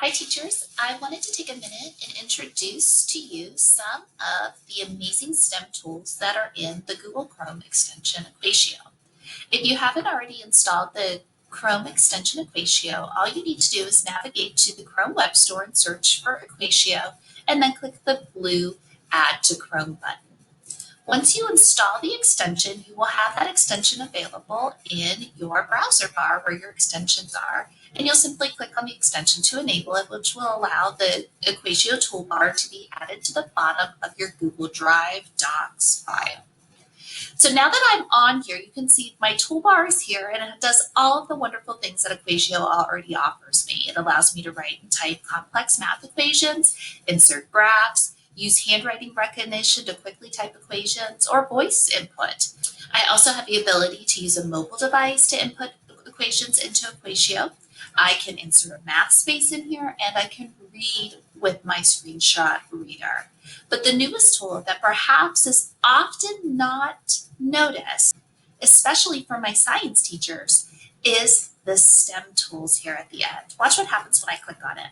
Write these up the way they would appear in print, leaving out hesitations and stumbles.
Hi teachers, I wanted to take a minute and introduce to you some of the amazing STEM tools that are in the Google Chrome extension EquatIO. If you haven't already installed the Chrome extension EquatIO, all you need to do is navigate to the Chrome Web Store and search for EquatIO and then click the blue Add to Chrome button. Once you install the extension, you will have that extension available in your browser bar where your extensions are, and you'll simply click on the extension to enable it, which will allow the EquatIO toolbar to be added to the bottom of your Google Drive Docs file. So now that I'm on here, you can see my toolbar is here and it does all of the wonderful things that EquatIO already offers me. It allows me to write and type complex math equations, insert graphs, use handwriting recognition to quickly type equations, or voice input. I also have the ability to use a mobile device to input equations into EquatIO. I can insert a math space in here, and I can read with my screenshot reader. But the newest tool that perhaps is often not noticed, especially for my science teachers, is the STEM tools here at the end. Watch what happens when I click on it.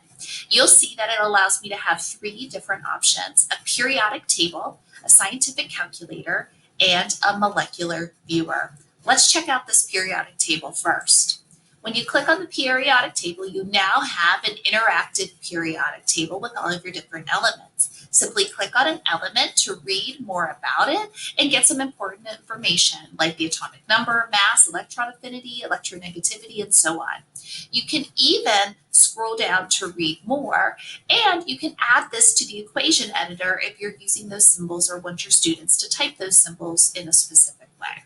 You'll see that it allows me to have 3 different options: a periodic table, a scientific calculator, and a molecular viewer. Let's check out this periodic table first. When you click on the periodic table, you now have an interactive periodic table with all of your different elements. Simply click on an element to read more about it and get some important information like the atomic number, mass, electron affinity, electronegativity, and so on. You can even scroll down to read more, and you can add this to the equation editor if you're using those symbols or want your students to type those symbols in a specific way.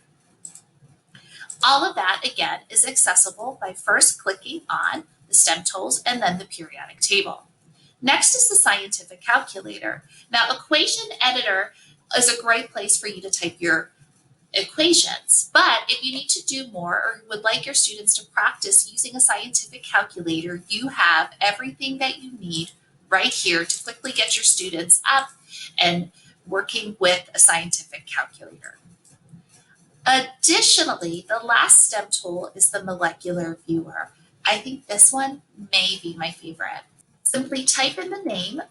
All of that, again, is accessible by first clicking on the STEM tools and then the periodic table. Next is the scientific calculator. Now, equation editor is a great place for you to type your equations, but if you need to do more or would like your students to practice using a scientific calculator, you have everything that you need right here to quickly get your students up and working with a scientific calculator. Additionally, the last STEM tool is the molecular viewer. I think this one may be my favorite. Simply type in the name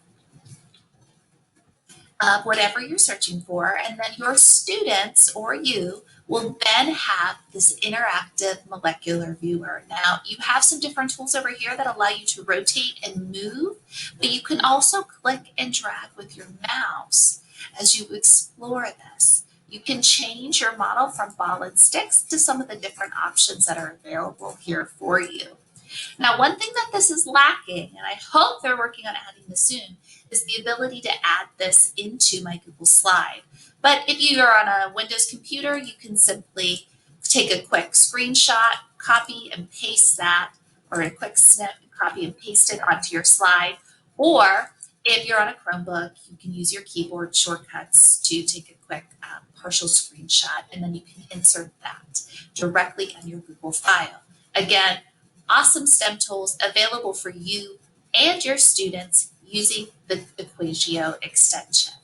of whatever you're searching for, and then your students or you will then have this interactive molecular viewer. Now, you have some different tools over here that allow you to rotate and move, but you can also click and drag with your mouse as you explore this. You can change your model from ball and sticks to some of the different options that are available here for you. Now, one thing that this is lacking, and I hope they're working on adding this soon, is the ability to add this into my Google Slide. But if you are on a Windows computer, you can simply take a quick screenshot, copy and paste that, or a quick snip, copy and paste it onto your slide. Or if you're on a Chromebook, you can use your keyboard shortcuts to take a quick partial screenshot, and then you can insert that directly in your Google file. Again, awesome STEM tools available for you and your students using the EquatIO extension.